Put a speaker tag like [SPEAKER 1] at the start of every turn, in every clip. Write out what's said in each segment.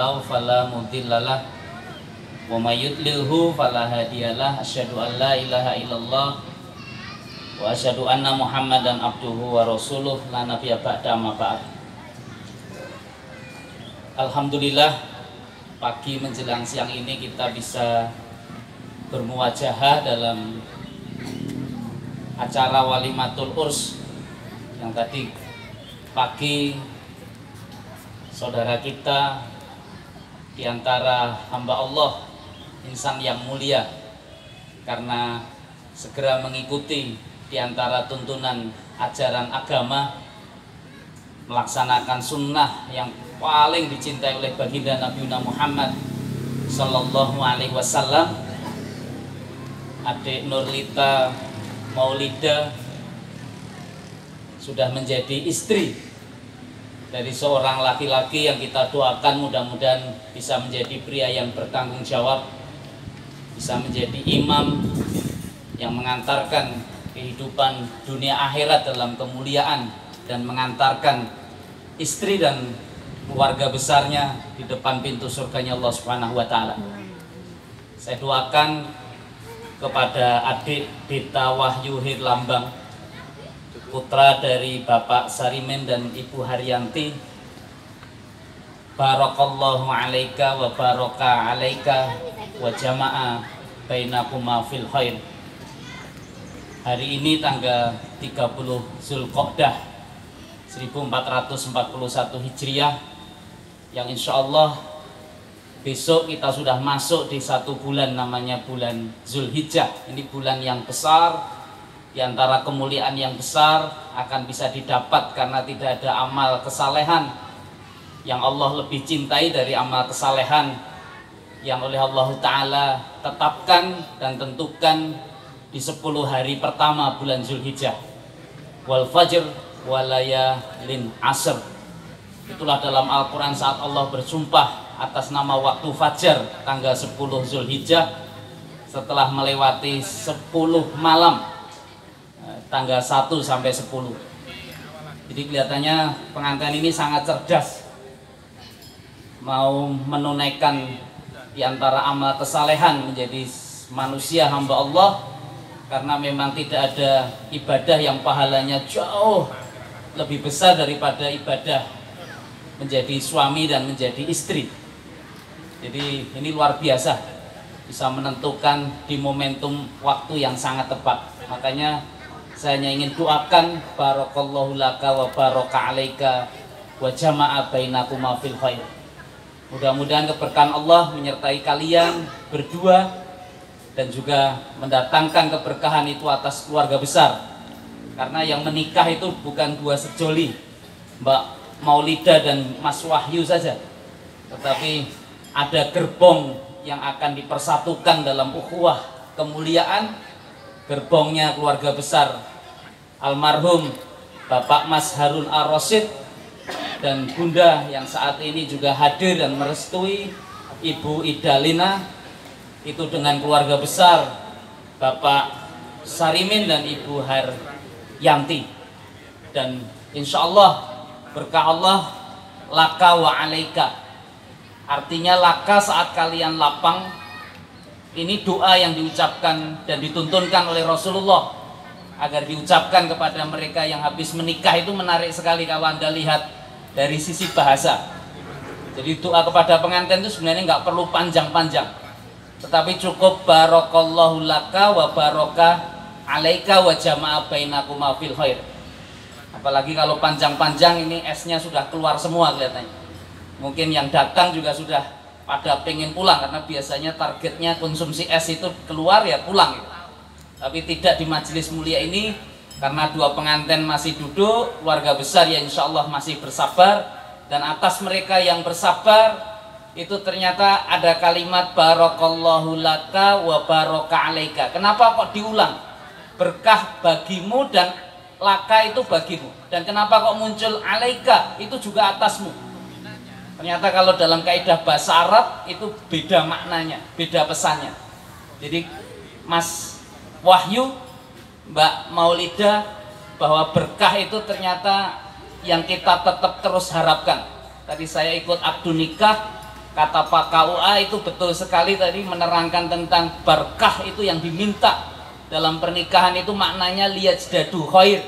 [SPEAKER 1] Fala mudhillalah wa may yudlilhu fala hadiyalah. Asyhadu an la ilaha illallah wa asyhadu anna Muhammadan abduhu wa rasuluh la nabiyya ba'da ma ba'd. Alhamdulillah, pagi menjelang siang ini kita bisa bermuwajahah dalam acara Walimatul Urs yang tadi pagi saudara kita di antara hamba Allah, insan yang mulia, karena segera mengikuti di antara tuntunan ajaran agama, melaksanakan sunnah yang paling dicintai oleh baginda Nabi Muhammad Sallallahu Alaihi Wasallam. Adik Nurlita Maulida sudah menjadi istri dari seorang laki-laki yang kita doakan mudah-mudahan bisa menjadi pria yang bertanggung jawab, bisa menjadi imam yang mengantarkan kehidupan dunia akhirat dalam kemuliaan dan mengantarkan istri dan keluarga besarnya di depan pintu surganya Allah Subhanahu wa taala. Saya doakan kepada adik Dita Wahyu Hirlambang, putra dari Bapak Sarimen dan Ibu Haryanti, barakallahu alaika wa baraka alaika wa jama'a bainakuma fil khair. Hari ini tanggal 30 Zulqa'dah 1441 Hijriah, yang insya Allah besok kita sudah masuk di satu bulan namanya bulan Zulhijjah. Ini bulan yang besar, di antara kemuliaan yang besar akan bisa didapat karena tidak ada amal kesalehan yang Allah lebih cintai dari amal kesalehan yang oleh Allah Ta'ala tetapkan dan tentukan di 10 hari pertama bulan Zulhijjah. Wal fajr walayalin asr. Itulah dalam Al-Quran saat Allah bersumpah atas nama waktu fajar tanggal 10 Zulhijjah setelah melewati 10 malam tanggal 1 sampai 10. Jadi kelihatannya pengantin ini sangat cerdas, mau menunaikan di antara amal kesalehan menjadi manusia hamba Allah, karena memang tidak ada ibadah yang pahalanya jauh lebih besar daripada ibadah menjadi suami dan menjadi istri. Jadi ini luar biasa, bisa menentukan di momentum waktu yang sangat tepat. Makanya saya hanya ingin doakan barakallahu laka wa baraka alaika wa jama'a bainakuma fil khair. Mudah-mudahan keberkahan Allah menyertai kalian berdua dan juga mendatangkan keberkahan itu atas keluarga besar. Karena yang menikah itu bukan dua sejoli, Mbak Maulida dan Mas Wahyu saja, tetapi ada gerbong yang akan dipersatukan dalam ukhuwah kemuliaan. Gerbongnya keluarga besar almarhum Bapak Mas Harun Ar-Rasyid dan Bunda yang saat ini juga hadir dan merestui, Ibu Idalina, itu dengan keluarga besar Bapak Sarimin dan Ibu Haryanti. Dan insya Allah berkah Allah laka wa alaika, artinya laka saat kalian lapang. Ini doa yang diucapkan dan dituntunkan oleh Rasulullah agar diucapkan kepada mereka yang habis menikah. Itu menarik sekali kalau Anda lihat dari sisi bahasa. Jadi doa kepada pengantin itu sebenarnya nggak perlu panjang-panjang, tetapi cukup barakallahu laka wa baraka alaika wa jama'a bainakuma fil khair. Apalagi kalau panjang-panjang, ini esnya sudah keluar semua kelihatannya. Mungkin yang datang juga sudah pada pengen pulang, karena biasanya targetnya konsumsi es itu keluar ya pulang gitu. Tapi tidak di majelis mulia ini, karena dua pengantin masih duduk, keluarga besar ya insya Allah masih bersabar, dan atas mereka yang bersabar itu ternyata ada kalimat barakallahu laka wa baraka alaika. Kenapa kok diulang? Berkah bagimu dan laka itu bagimu, dan kenapa kok muncul alaika itu juga atasmu? Ternyata kalau dalam kaidah bahasa Arab itu beda maknanya, beda pesannya. Jadi Mas Wahyu, Mbak Maulida, bahwa berkah itu ternyata yang kita tetap terus harapkan. Tadi saya ikut akdu nikah, Kata Pak KUA itu betul sekali tadi, menerangkan tentang berkah itu yang diminta dalam pernikahan itu maknanya liyajdadu khair.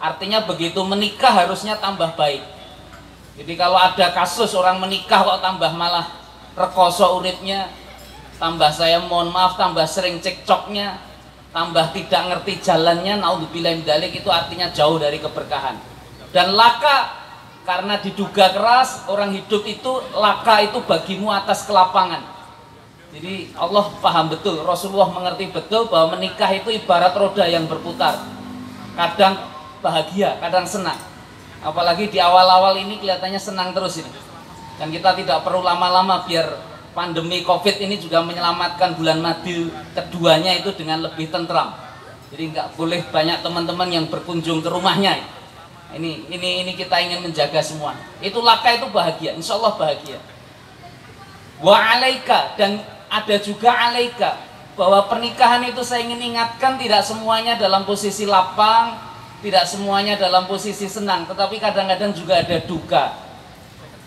[SPEAKER 1] Artinya begitu menikah harusnya tambah baik. Jadi kalau ada kasus orang menikah kok tambah malah rekoso uripnya, tambah saya mohon maaf tambah sering cekcoknya, tambah tidak ngerti jalannya, naudzubillah min dzalik, itu artinya jauh dari keberkahan. Dan laka, karena diduga keras, orang hidup itu laka itu bagimu atas kelapangan. Jadi Allah paham betul, Rasulullah mengerti betul bahwa menikah itu ibarat roda yang berputar. Kadang bahagia, kadang senang. Apalagi di awal-awal ini kelihatannya senang terus ini. Dan kita tidak perlu lama-lama biar pandemi COVID ini juga menyelamatkan bulan Madu keduanya itu dengan lebih tentram. Jadi nggak boleh banyak teman-teman yang berkunjung ke rumahnya. Ini kita ingin menjaga semua. Itu laka itu bahagia, insya Allah bahagia. Wa alaika, dan ada juga alaika, bahwa pernikahan itu saya ingin ingatkan tidak semuanya dalam posisi lapang, tidak semuanya dalam posisi senang, tetapi kadang-kadang juga ada duka,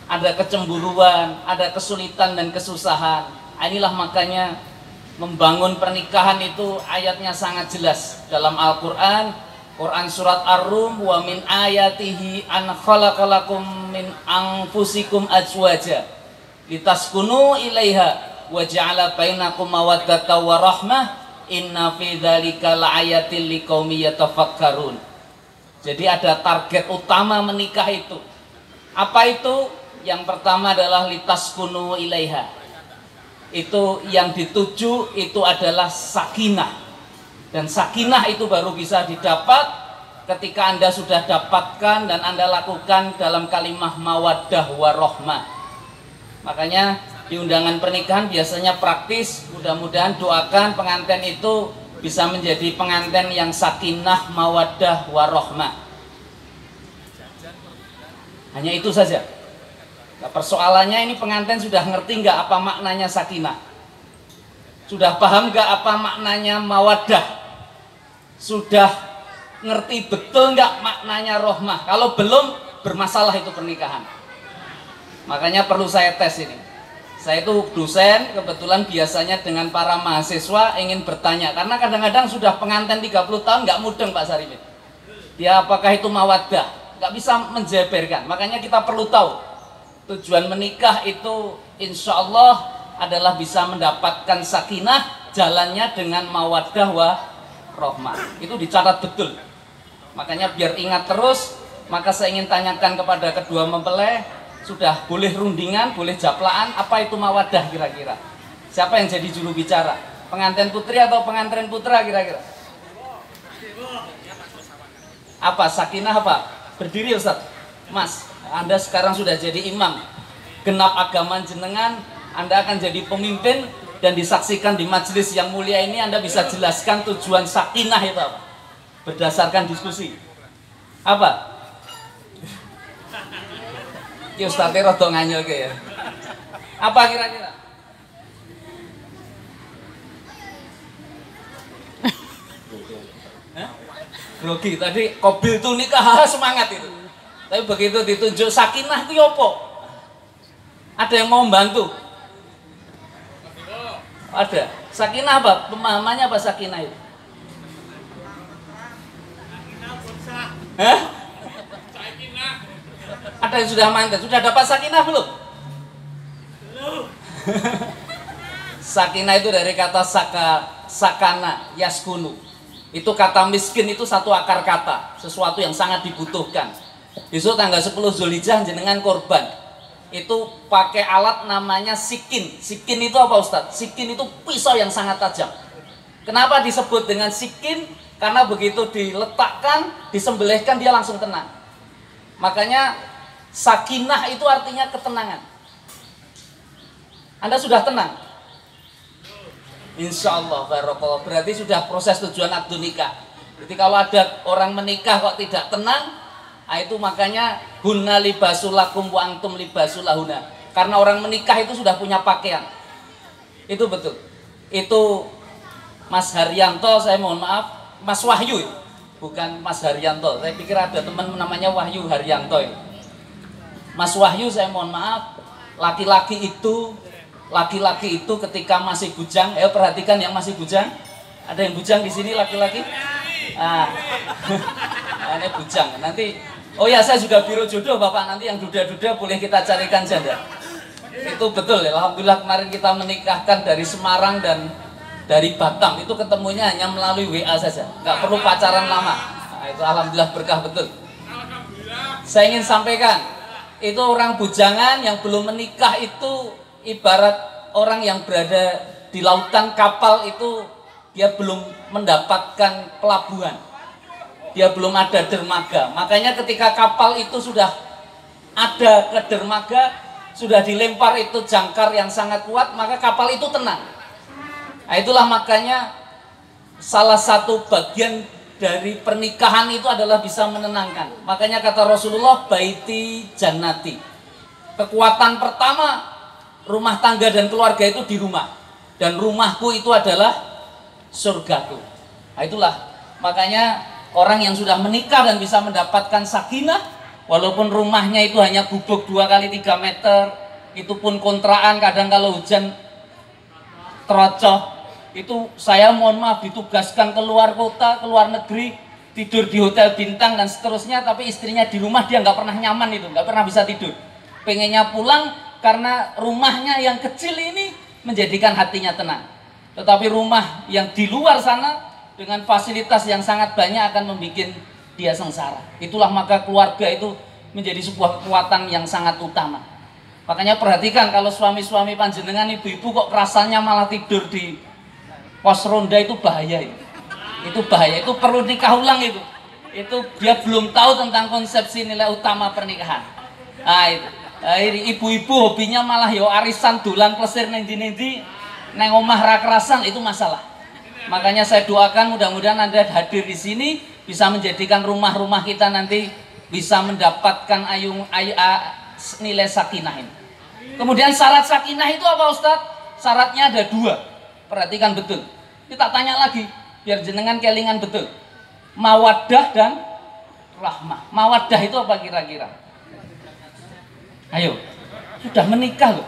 [SPEAKER 1] ada kecemburuan, ada kesulitan dan kesusahan. Inilah makanya membangun pernikahan itu ayatnya sangat jelas dalam Al-Quran. Quran surat Ar-Rum, wa min ayatihi an khalaqalakum min anfusikum azwaja litaskunu ilaiha wa ja'ala bainakum mawaddata wa rahmah inna fi dzalika laayatil liqaumi yatafakkarun. Jadi ada target utama menikah itu. Apa itu? Yang pertama adalah litaskunu ilaiha. Itu yang dituju itu adalah sakinah. Dan sakinah itu baru bisa didapat ketika Anda sudah dapatkan dan Anda lakukan dalam kalimah mawaddah warahmah. Makanya di undangan pernikahan biasanya praktis. Mudah-mudahan doakan pengantin itu bisa menjadi pengantin yang sakinah mawaddah warahmah. Hanya itu saja. Nah, persoalannya ini pengantin sudah ngerti nggak apa maknanya sakinah? Sudah paham nggak apa maknanya mawaddah? Sudah ngerti betul nggak maknanya rohmah? Kalau belum, bermasalah itu pernikahan. Makanya perlu saya tes ini. Saya itu dosen, kebetulan biasanya dengan para mahasiswa ingin bertanya, karena kadang-kadang sudah pengantin 30 tahun nggak mudeng Pak Sarifin. Dia apakah itu mawaddah? Nggak bisa menjeberkan. Makanya kita perlu tahu tujuan menikah itu insya Allah adalah bisa mendapatkan sakinah, jalannya dengan mawaddah wa rohmah. Itu dicatat betul. Makanya biar ingat terus, maka saya ingin tanyakan kepada kedua mempelai, sudah boleh rundingan, boleh japlaan, apa itu mawaddah kira-kira? Siapa yang jadi juru bicara? Pengantin putri atau pengantin putra kira-kira? Apa? Sakinah apa? Berdiri Ustaz. Mas, Anda sekarang sudah jadi imam. Genap agama jenengan, Anda akan jadi pemimpin dan disaksikan di majelis yang mulia ini. Anda bisa jelaskan tujuan sakinah itu apa? Berdasarkan diskusi. Apa? Ki Ustaznya rada nganyel ke ya. Apa kira-kira? Grogi tadi Kobil tuh nikah semangat itu. Tapi begitu ditunjuk sakinah itu apa? Ada yang mau membantu? Ada. Sakinah apa? Pemahamannya apa sakinah itu? Hah? Ada yang sudah mantan, sudah dapat sakinah belum? Belum. Sakinah itu dari kata sakana, yaskunu. Itu kata miskin itu satu akar kata, sesuatu yang sangat dibutuhkan. Besok tanggal 10 Zulhijjah jenengan korban. Itu pakai alat namanya sikin. Sikin itu apa Ustadz? Sikin itu pisau yang sangat tajam. Kenapa disebut dengan sikin? Karena begitu diletakkan, disembelihkan dia langsung tenang. Makanya sakinah itu artinya ketenangan. Anda sudah tenang? Insya Allah barakallah. Berarti sudah proses tujuan akad nikah. Jadi kalau ada orang menikah kok tidak tenang, itu makanya hunna libasul lakum wa antum libasul lahuna. Karena orang menikah itu sudah punya pakaian. Itu betul. Itu Mas Haryanto, saya mohon maaf, Mas Wahyu, bukan Mas Haryanto. Saya pikir ada teman namanya Wahyu Haryanto. Mas Wahyu, saya mohon maaf, laki-laki itu ketika masih bujang, ayo perhatikan yang masih bujang. Ada yang bujang di sini laki-laki? Ini bujang. Nanti, oh ya saya juga biro jodoh Bapak, nanti yang duda-duda boleh kita carikan janda. Itu betul ya, alhamdulillah kemarin kita menikahkan dari Semarang dan dari Batam, itu ketemunya hanya melalui WA saja, nggak perlu pacaran lama. Nah, itu alhamdulillah berkah betul. Saya ingin sampaikan, itu orang bujangan yang belum menikah itu ibarat orang yang berada di lautan kapal itu, dia belum mendapatkan pelabuhan, dia belum ada dermaga. Makanya ketika kapal itu sudah ada ke dermaga, sudah dilempar itu jangkar yang sangat kuat, maka kapal itu tenang. Nah, itulah makanya salah satu bagian dari pernikahan itu adalah bisa menenangkan. Makanya kata Rasulullah, baiti jannati. Kekuatan pertama rumah tangga dan keluarga itu di rumah, dan rumahku itu adalah surgaku. Nah, itulah makanya orang yang sudah menikah dan bisa mendapatkan sakinah, walaupun rumahnya itu hanya gubuk 2 kali 3 meter, itu pun kontraan, kadang kalau hujan terocoh, itu saya mohon maaf ditugaskan keluar kota, keluar negeri, tidur di hotel bintang dan seterusnya, tapi istrinya di rumah dia nggak pernah nyaman, itu nggak pernah bisa tidur, pengennya pulang karena rumahnya yang kecil ini menjadikan hatinya tenang. Tetapi rumah yang di luar sana dengan fasilitas yang sangat banyak akan membuat dia sengsara. Itulah maka keluarga itu menjadi sebuah kekuatan yang sangat utama. Makanya perhatikan kalau suami-suami panjenengan, ibu-ibu kok rasanya malah tidur di pos ronda, itu bahaya. Itu bahaya, itu perlu nikah ulang itu. Itu dia belum tahu tentang konsepsi nilai utama pernikahan. Nah, itu. Ibu-ibu hobinya malah yo arisan dolan plesir nendi-nendi, neng omah ra kerasan, itu masalah. Makanya saya doakan mudah-mudahan Anda hadir di sini bisa menjadikan rumah-rumah kita nanti bisa mendapatkan nilai sakinah ini. Kemudian syarat sakinah itu apa Ustadz? Syaratnya ada 2. Perhatikan betul. Kita tanya lagi biar jenengan kelingan betul. Mawaddah dan rahmah. Mawaddah itu apa kira-kira? Ayo, sudah menikah loh.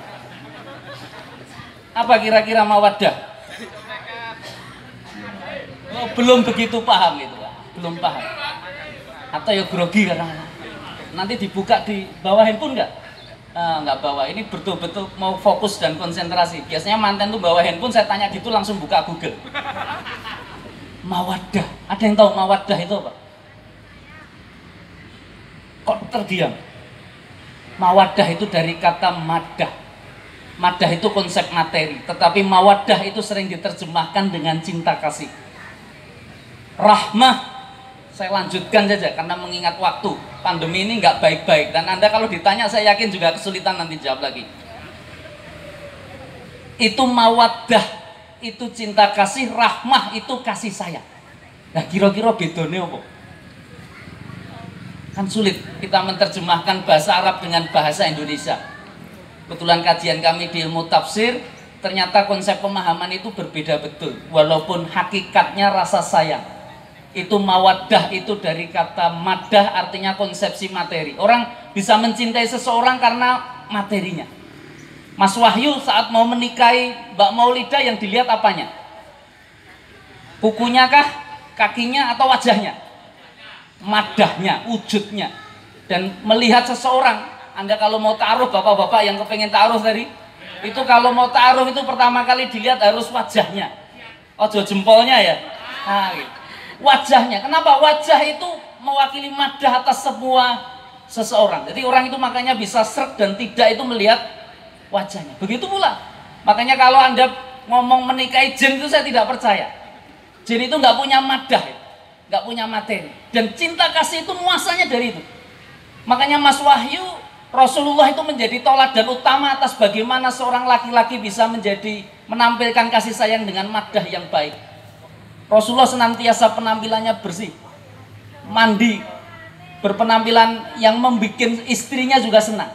[SPEAKER 1] Apa kira-kira mawaddah? Oh, belum begitu paham itu, Pak. Belum paham. Atau ya grogi kadang-kadang. Nanti dibuka di bawah handphone nggak? Nggak bawa. Ini betul-betul mau fokus dan konsentrasi. Biasanya manten tuh bawa handphone, saya tanya gitu langsung buka Google. Mawaddah. Ada yang tahu mawaddah itu apa? Kok terdiam? Mawaddah itu dari kata madah. Madah itu konsep materi, tetapi mawaddah itu sering diterjemahkan dengan cinta kasih. Rahmah, saya lanjutkan saja karena mengingat waktu. Pandemi ini nggak baik-baik, dan Anda kalau ditanya saya yakin juga kesulitan nanti jawab lagi. Itu mawaddah, itu cinta kasih, rahmah itu kasih sayang. Nah kira-kira bedanya apa? Kan sulit kita menerjemahkan bahasa Arab dengan bahasa Indonesia. Kebetulan kajian kami di ilmu tafsir, ternyata konsep pemahaman itu berbeda betul. Walaupun hakikatnya rasa sayang. Itu mawaddah itu dari kata madah, artinya konsepsi materi. Orang bisa mencintai seseorang karena materinya. Mas Wahyu saat mau menikahi Mbak Maulidah yang dilihat apanya? Kukunya kah? Kakinya atau wajahnya? Madahnya, wujudnya. Dan melihat seseorang, Anda kalau mau ta'aruf, bapak-bapak yang kepengen ta'aruf tadi, itu kalau mau ta'aruf itu pertama kali dilihat harus wajahnya. Ojo jempolnya ya. Nah, gitu. Wajahnya. Kenapa? Wajah itu mewakili madah atas semua seseorang. Jadi orang itu makanya bisa sreg dan tidak itu melihat wajahnya. Begitu pula. Makanya kalau Anda ngomong menikahi jin itu saya tidak percaya. Jin itu nggak punya madah, nggak punya materi. Dan cinta kasih itu muasalnya dari itu. Makanya Mas Wahyu, Rasulullah itu menjadi toladan utama atas bagaimana seorang laki-laki bisa menampilkan kasih sayang dengan madah yang baik. Rasulullah senantiasa penampilannya bersih, mandi, berpenampilan yang membuat istrinya juga senang.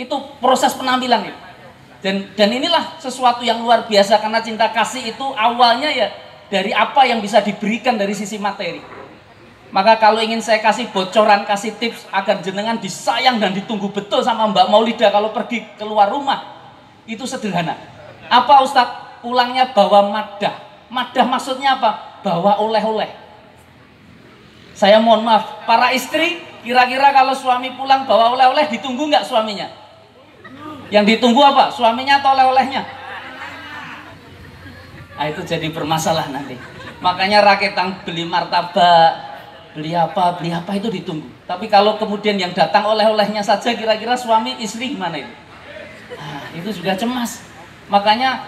[SPEAKER 1] Itu proses penampilan itu. Dan inilah sesuatu yang luar biasa, karena cinta kasih itu awalnya ya dari apa yang bisa diberikan dari sisi materi. Maka kalau ingin saya kasih bocoran, kasih tips agar jenengan disayang dan ditunggu betul sama Mbak Maulida kalau pergi keluar rumah, itu sederhana. Apa Ustadz? Pulangnya bawa maddah. Maddah maksudnya apa? Bawa oleh-oleh. Saya mohon maaf, para istri, kira-kira kalau suami pulang bawa oleh-oleh, ditunggu nggak suaminya? Yang ditunggu apa? Suaminya atau oleh-olehnya? Nah, itu jadi bermasalah nanti. Makanya raketan beli martabak, beli apa itu ditunggu. Tapi kalau kemudian yang datang oleh-olehnya saja, kira-kira suami istri gimana itu? Nah, itu juga cemas. Makanya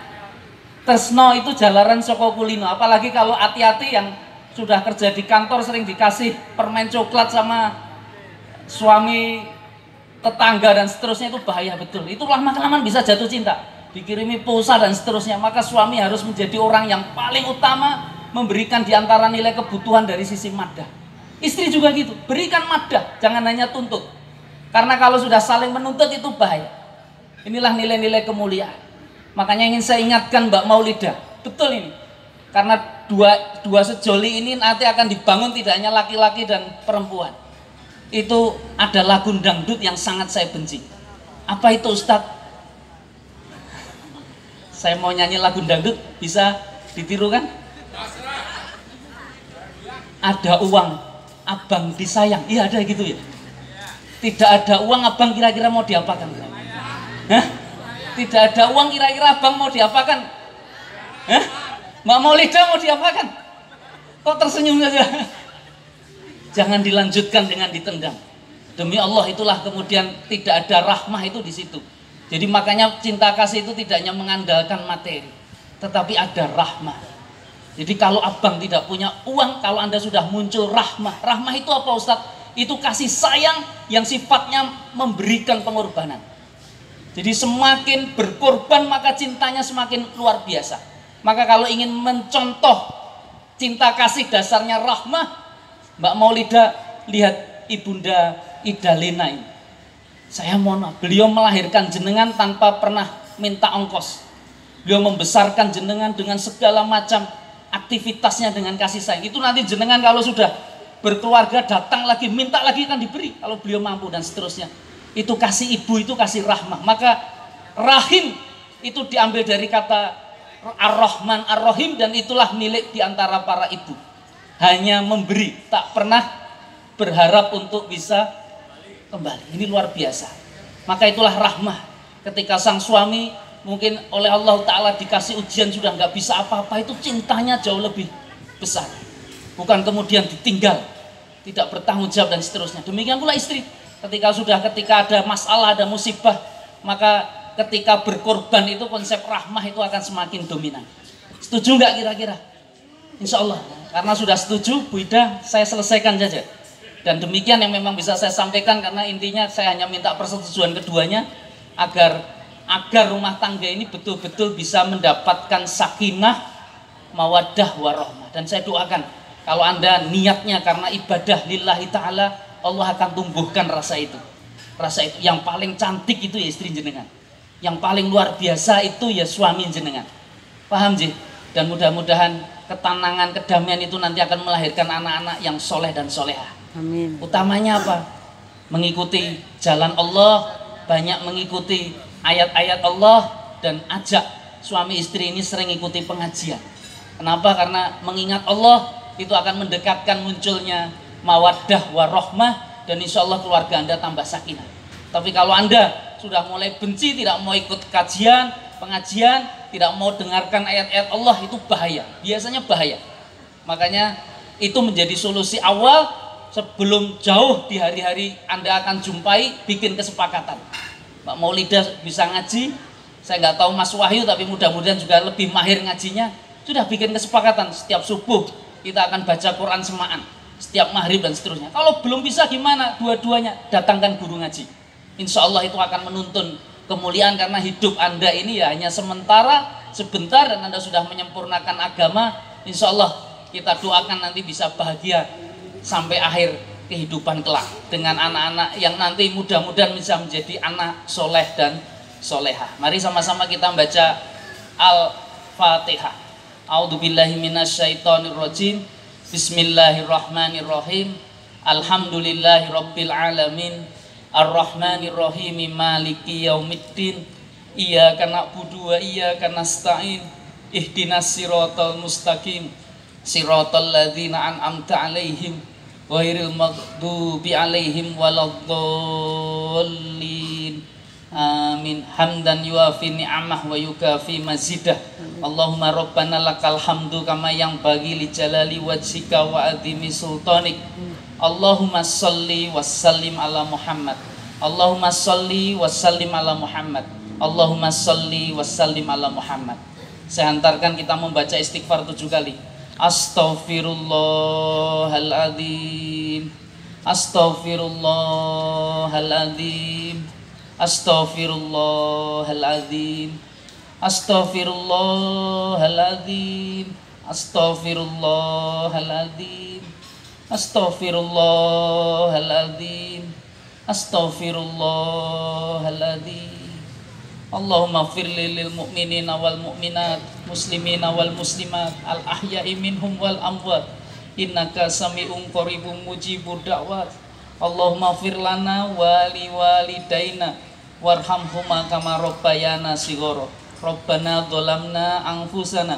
[SPEAKER 1] tresno itu jalaran soko kulino. Apalagi kalau hati-hati yang sudah kerja di kantor sering dikasih permen coklat sama suami, tetangga dan seterusnya, itu bahaya betul. Itu lama-kelamaan bisa jatuh cinta, dikirimi pulsa dan seterusnya. Maka suami harus menjadi orang yang paling utama memberikan diantara nilai kebutuhan dari sisi maddah. Istri juga gitu, berikan maddah, jangan hanya tuntut. Karena kalau sudah saling menuntut itu bahaya. Inilah nilai-nilai kemuliaan. Makanya ingin saya ingatkan Mbak Maulida, betul ini. Karena dua sejoli ini nanti akan dibangun tidak hanya laki-laki dan perempuan. Itu ada lagu dangdut yang sangat saya benci. Apa itu Ustadz? Saya mau nyanyi lagu dangdut, bisa ditiru kan? Ada uang, abang disayang. Iya ada gitu ya. Tidak ada uang, abang kira-kira mau diapakan? Hah? Tidak ada uang, kira-kira abang mau diapakan? Hah? Mbak Maulida mau diapakan? Kok tersenyum saja? Jangan dilanjutkan dengan ditendang. Demi Allah, itulah kemudian tidak ada rahmah itu di situ. Jadi makanya cinta kasih itu tidak hanya mengandalkan materi, tetapi ada rahmah. Jadi kalau abang tidak punya uang, kalau Anda sudah muncul rahmah. Rahmah itu apa Ustadz? Itu kasih sayang yang sifatnya memberikan pengorbanan. Jadi semakin berkorban maka cintanya semakin luar biasa. Maka kalau ingin mencontoh cinta kasih dasarnya rahmah, Mbak Maulida lihat Ibunda Idalina ini. Saya mohon maaf, beliau melahirkan jenengan tanpa pernah minta ongkos. Beliau membesarkan jenengan dengan segala macam aktivitasnya dengan kasih sayang. Itu nanti jenengan kalau sudah berkeluarga datang lagi, minta lagi kan diberi kalau beliau mampu dan seterusnya. Itu kasih ibu, itu kasih rahmah. Maka rahim itu diambil dari kata Ar-Rahman Ar-Rahim, dan itulah milik diantara para ibu. Hanya memberi, tak pernah berharap untuk bisa kembali. Ini luar biasa. Maka itulah rahmah. Ketika sang suami mungkin oleh Allah Ta'ala dikasih ujian sudah nggak bisa apa-apa, itu cintanya jauh lebih besar. Bukan kemudian ditinggal, tidak bertanggung jawab dan seterusnya. Demikian pula istri. Ketika ada masalah, ada musibah, maka ketika berkorban itu konsep rahmah itu akan semakin dominan. Setuju nggak kira-kira? Insya Allah. Karena sudah setuju, Bu Ida, saya selesaikan saja. Dan demikian yang memang bisa saya sampaikan, karena intinya saya hanya minta persetujuan keduanya agar rumah tangga ini betul-betul bisa mendapatkan sakinah, mawaddah, warahmah. Dan saya doakan kalau Anda niatnya karena ibadah lillahi ta'ala, Allah akan tumbuhkan rasa itu. Rasa itu yang paling cantik itu ya istri jenengan. Yang paling luar biasa itu ya suami jenengan. Paham Ji? Dan mudah-mudahan ketenangan, kedamaian itu nanti akan melahirkan anak-anak yang soleh dan solehah.
[SPEAKER 2] Amin.
[SPEAKER 1] Utamanya apa? Mengikuti jalan Allah, banyak mengikuti ayat-ayat Allah, dan ajak suami istri ini sering ikuti pengajian. Kenapa? Karena mengingat Allah itu akan mendekatkan munculnya mawaddah warahmah, dan insya Allah keluarga Anda tambah sakinah. Tapi kalau Anda sudah mulai benci, tidak mau ikut kajian, pengajian, tidak mau dengarkan ayat-ayat Allah, itu bahaya. Biasanya bahaya. Makanya itu menjadi solusi awal. Sebelum jauh di hari-hari Anda akan jumpai, bikin kesepakatan. Mbak Maulida bisa ngaji, saya nggak tahu Mas Wahyu, tapi mudah-mudahan juga lebih mahir ngajinya. Sudah bikin kesepakatan, setiap subuh kita akan baca Quran semaan, setiap maghrib dan seterusnya. Kalau belum bisa gimana? Dua-duanya datangkan guru ngaji. Insya Allah itu akan menuntun kemuliaan, karena hidup Anda ini ya hanya sementara, sebentar, dan Anda sudah menyempurnakan agama. Insya Allah kita doakan nanti bisa bahagia sampai akhir kehidupan kelak dengan anak-anak yang nanti mudah-mudahan bisa menjadi anak soleh dan solehah. Mari sama-sama kita baca Al-Fatihah. A'udzubillahi minasyaitonirrajim. Bismillahirrahmanirrahim. Alhamdulillahirabbil alamin. Arrahmanirrahim. Maliki yaumiddin. Iyyaka na'budu wa iyyaka nasta'in. Ihdinas siratal mustaqim. Siratal ladzina an'amta 'alaihim ghairil maghdubi 'alaihim waladdallin. Amin. Hamdan yuafi ni'amah wa yukafi mazidah. Allahumma rabbana lakal hamdu kama yang bagi li jalali wajhika wa adhimi sultanik. Allahumma salli wassallim ala Muhammad. Allahumma salli wassallim ala Muhammad. Allahumma salli wassallim ala Muhammad. Saya hantarkan kita membaca istighfar 7 kali. Astaghfirullahaladzim. Astaghfirullahaladzim. Astaghfirullahaladzim. Astaghfirullahaladzim. Astaghfirullahaladzim. Astaghfirullahaladzim. Astaghfirullahaladzim. Allahumma firli lil mu'minina wal mu'minat, muslimina wal muslimat, al ahya'i minhum wal amwat, innaka sami'un qaribun mujibud da'wat. Allahumma fir lana wa li walidaina warhamhuma kama rabbayana shighara. Rabbana dzalamna anfusana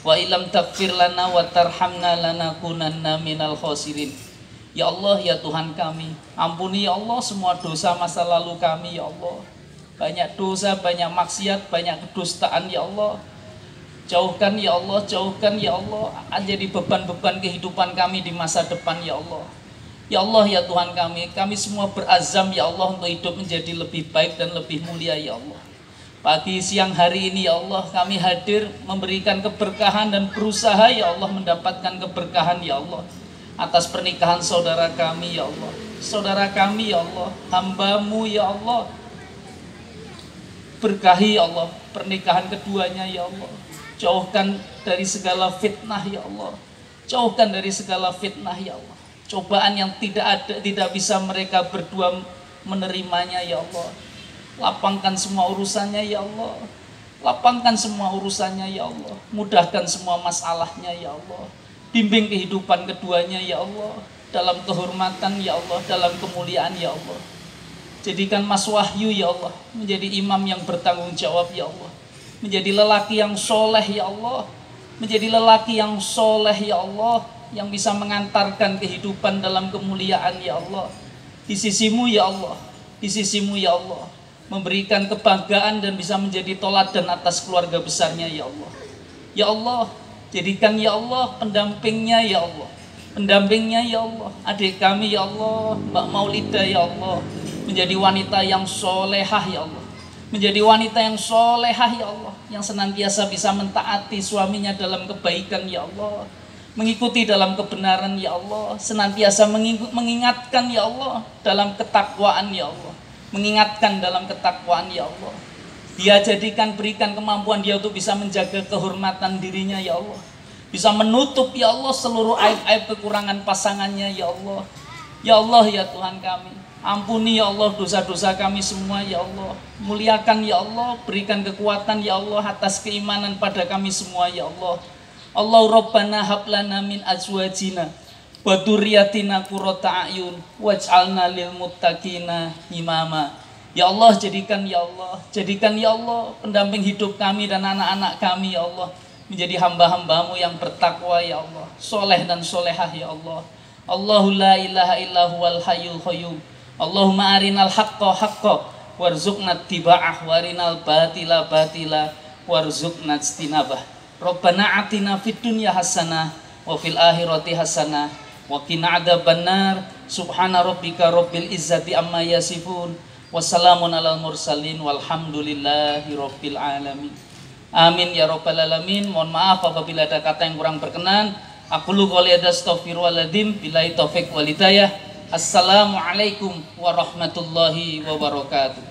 [SPEAKER 1] wa illam taghfir lana wa tarhamna lanakunanna minal khasirin. Ya Allah, ya Tuhan kami, ampuni ya Allah semua dosa masa lalu kami ya Allah. Banyak dosa, banyak maksiat, banyak kedustaan ya Allah. Jauhkan ya Allah, jauhkan ya Allah jadi beban-beban kehidupan kami di masa depan ya Allah. Ya Allah, ya Tuhan kami semua berazam ya Allah untuk hidup menjadi lebih baik dan lebih mulia ya Allah. Pagi siang hari ini ya Allah kami hadir memberikan keberkahan dan berusaha ya Allah mendapatkan keberkahan ya Allah atas pernikahan saudara kami ya Allah. Saudara kami ya Allah, hamba-Mu ya Allah, berkahi ya Allah pernikahan keduanya ya Allah. Jauhkan dari segala fitnah ya Allah. Jauhkan dari segala fitnah ya Allah. Cobaan yang tidak bisa mereka berdua menerimanya ya Allah. Lapangkan semua urusannya ya Allah. Lapangkan semua urusannya ya Allah. Mudahkan semua masalahnya ya Allah. Bimbing kehidupan keduanya ya Allah. Dalam kehormatan ya Allah, dalam kemuliaan ya Allah. Jadikan Mas Wahyu ya Allah menjadi imam yang bertanggung jawab ya Allah. Menjadi lelaki yang soleh ya Allah. Menjadi lelaki yang soleh ya Allah, yang bisa mengantarkan kehidupan dalam kemuliaan ya Allah. Di sisi-Mu ya Allah, di sisi-Mu ya Allah, memberikan kebanggaan dan bisa menjadi toladan atas keluarga besarnya ya Allah. Ya Allah, jadikan ya Allah pendampingnya ya Allah, pendampingnya ya Allah, adik kami ya Allah, Mbak Maulida ya Allah, menjadi wanita yang solehah ya Allah, menjadi wanita yang solehah ya Allah, yang senantiasa bisa mentaati suaminya dalam kebaikan ya Allah, mengikuti dalam kebenaran ya Allah, senantiasa mengingatkan ya Allah dalam ketakwaan ya Allah, mengingatkan dalam ketakwaan ya Allah. Dia jadikan, berikan kemampuan dia untuk bisa menjaga kehormatan dirinya ya Allah, bisa menutup ya Allah seluruh aib-aib kekurangan pasangannya ya Allah. Ya Allah, ya Tuhan kami, ampuni ya Allah dosa-dosa kami semua ya Allah. Muliakan ya Allah, berikan kekuatan ya Allah atas keimanan pada kami semua ya Allah. Allah Rabbana hablana min azwajina wa dzurriyyatina qurrata a'yun waj'alna lil muttaqina imama. Ya Allah, jadikan ya Allah, jadikan ya Allah pendamping hidup kami dan anak-anak kami ya Allah menjadi hamba-hamba-Mu yang bertakwa ya Allah, soleh dan solehah ya Allah. Allahu la ilaha illa huwal hayyul qayyum. Allahumma arinal haqqa haqqa warzuqna ittiba'ah warinal batila batila warzuqna ijtinabah. Rabbana atina fid dunya hasanah wa fil akhirati hasanah wa qina adzabannar. Subhana rabbika rabbil izzati amma yasifun. Wassalamun alal mursalin walhamdulillahi rabbil alamin. Amin ya rabbal alamin. Mohon maaf apabila ada kata yang kurang berkenan. Aqulu qouli hadza astaghfirullahaladzim billahi taufik wal hidayah. Assalamualaikum warahmatullahi wabarakatuh.